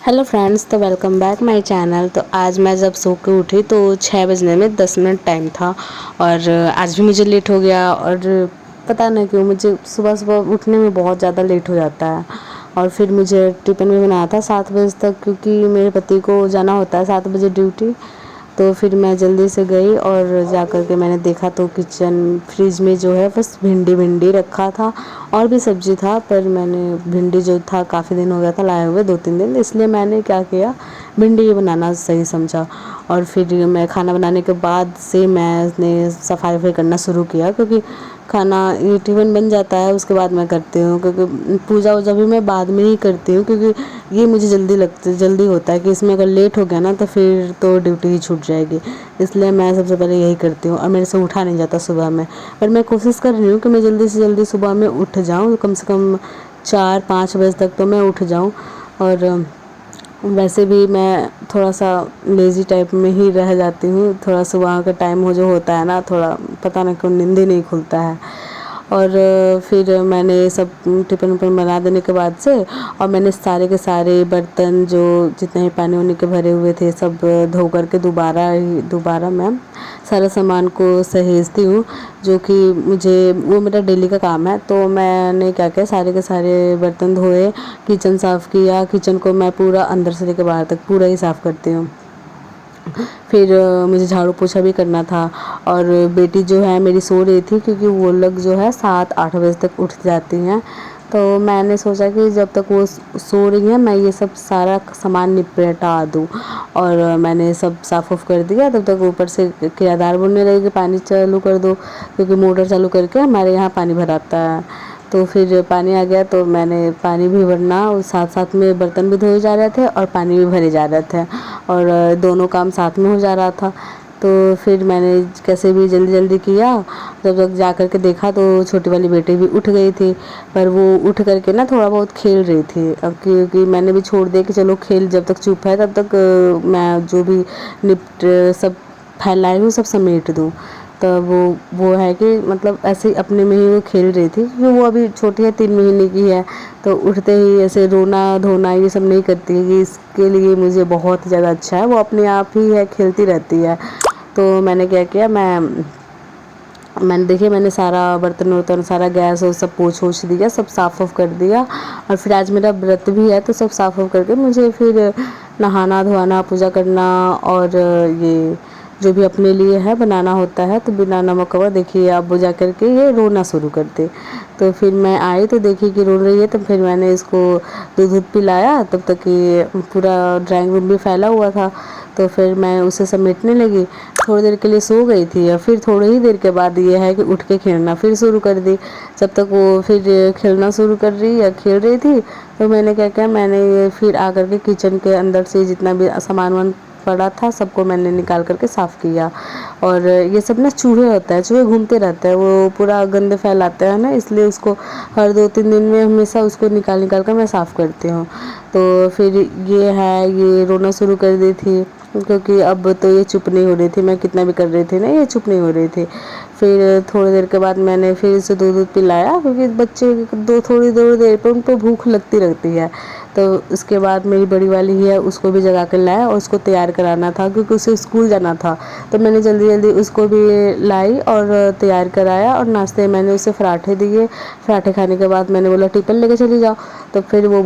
Hello friends, तो welcome back my channel. तो आज मैं जब सो के उठी तो 6 बजने में 10 मिनट टाइम था और आज भी मुझे लेट हो गया। और पता नहीं क्यों मुझे सुबह सुबह उठने में बहुत ज़्यादा लेट हो जाता है। और फिर मुझे टिफ़िन भी बनाना था 7 बजे तक, क्योंकि मेरे पति को जाना होता है 7 बजे ड्यूटी। तो फिर मैं जल्दी से गई और जा कर के मैंने देखा तो किचन फ्रिज में जो है बस भिंडी रखा था और भी सब्ज़ी था, पर मैंने भिंडी जो था काफ़ी दिन हो गया था लाए हुए, 2-3 दिन, इसलिए मैंने क्या किया, भिंडी ही बनाना सही समझा। और फिर मैं खाना बनाने के बाद से मैंने सफाई करना शुरू किया, क्योंकि खाना ये टिफ़िन बन जाता है उसके बाद मैं करती हूँ, क्योंकि पूजा वूजा भी मैं बाद में ही करती हूँ, क्योंकि ये मुझे जल्दी होता है कि इसमें अगर लेट हो गया ना तो फिर तो ड्यूटी ही छूट जाएगी। इसलिए मैं सबसे पहले यही करती हूँ और मेरे से उठा नहीं जाता सुबह में। पर मैं कोशिश कर रही हूँ कि मैं जल्दी से जल्दी सुबह में उठ जाऊँ, कम से कम 4-5 बजे तक तो मैं उठ जाऊँ। और वैसे भी मैं थोड़ा सा लेज़ी टाइप में ही रह जाती हूँ, थोड़ा सुबह का टाइम हो जो होता है ना, थोड़ा पता नहीं क्यों नींद ही नहीं खुलता है। और फिर मैंने सब टिफ़िन विफ़िन बना देने के बाद से और मैंने सारे के सारे बर्तन जो जितने भी पानी वानी के भरे हुए थे सब धो कर के दोबारा मैं सारा सामान को सहेजती हूँ, जो कि मुझे वो मेरा डेली का काम है। तो मैंने क्या किया, सारे के सारे बर्तन धोए, किचन साफ़ किया। किचन को मैं पूरा अंदर से लेकर बाहर तक पूरा ही साफ़ करती हूँ। फिर मुझे झाड़ू पोछा भी करना था। और बेटी जो है मेरी सो रही थी, क्योंकि वो लोग जो है 7-8 बजे तक उठ जाती हैं। तो मैंने सोचा कि जब तक वो सो रही हैं मैं ये सब सारा सामान निपटा दूँ। और मैंने सब साफ़ उफ़ कर दिया, तब तक ऊपर से किराएदार बोलने लगे कि पानी चालू कर दो, क्योंकि मोटर चालू करके हमारे यहाँ पानी भराता है। तो फिर पानी आ गया तो मैंने पानी भी भरना और साथ साथ में बर्तन भी धोए जा रहे थे और पानी भी भरे जा रहे थे, और दोनों काम साथ में हो जा रहा था। तो फिर मैंने कैसे भी जल्दी जल्दी किया। जब तक जा कर के देखा तो छोटी वाली बेटी भी उठ गई थी, पर वो उठ कर के ना थोड़ा बहुत खेल रही थी। अब क्योंकि मैंने भी छोड़ दिया कि चलो खेल, जब तक चुप है तब तक मैं जो भी निपट सब फैलाई हूँ सब समेट दूँ। तो वो है कि मतलब ऐसे ही अपने में ही वो खेल रही थी, क्योंकि वो अभी छोटी है, 3 महीने की है। तो उठते ही ऐसे रोना धोना ये सब नहीं करती है, कि इसके लिए मुझे बहुत ज़्यादा अच्छा है, वो अपने आप ही है, खेलती रहती है। तो मैंने क्या किया, मैंने देखिए मैंने सारा बर्तन वर्तन सारा गैस और सब पोंछ ओछ दिया, सब साफ़ उफ़ कर दिया। और फिर आज मेरा व्रत भी है, तो सब साफ़ उफ़ करके मुझे फिर नहाना धोना पूजा करना और ये जो भी अपने लिए है बनाना होता है। तो बिना नमक का देखिए अब वो जा कर के ये रोना शुरू कर दे। तो फिर मैं आई तो देखी कि रो रही है, तो फिर मैंने इसको दूध पिलाया, तब तक ये पूरा ड्राइंग रूम भी फैला हुआ था। तो फिर मैं उसे समेटने लगी। थोड़ी देर के लिए सो गई थी और फिर थोड़ी ही देर के बाद ये है कि उठ के खेलना फिर शुरू कर दी। जब तक वो फिर खेलना शुरू कर रही या खेल रही थी, तो मैंने क्या किया, मैंने ये फिर आकर के किचन के अंदर से जितना भी सामान वान पड़ा था सबको मैंने निकाल करके साफ़ किया। और ये सब ना चूहे होता है, चूहे घूमते रहते हैं, वो पूरा गंद फैलाते हैं ना, इसलिए उसको हर 2-3 दिन में हमेशा उसको निकाल कर मैं साफ़ करती हूँ। तो फिर ये है, ये रोना शुरू कर दी थी, क्योंकि अब तो ये चुप नहीं हो रही थी, मैं कितना भी कर रही थी ना ये चुप नहीं हो रही थी। फिर थोड़ी देर के बाद मैंने फिर इसे दूध पिलाया, क्योंकि बच्चे थोड़ी देर पर उनको भूख लगती रहती है। तो उसके बाद मेरी बड़ी वाली है, उसको भी जगा कर लाया और उसको तैयार कराना था, क्योंकि उसे स्कूल जाना था। तो मैंने जल्दी जल्दी उसको भी लाई और तैयार कराया, और नाश्ते मैंने उसे पराठे दिए। पराठे खाने के बाद मैंने बोला टिफ़िन लेके चली जाओ। तो फिर वो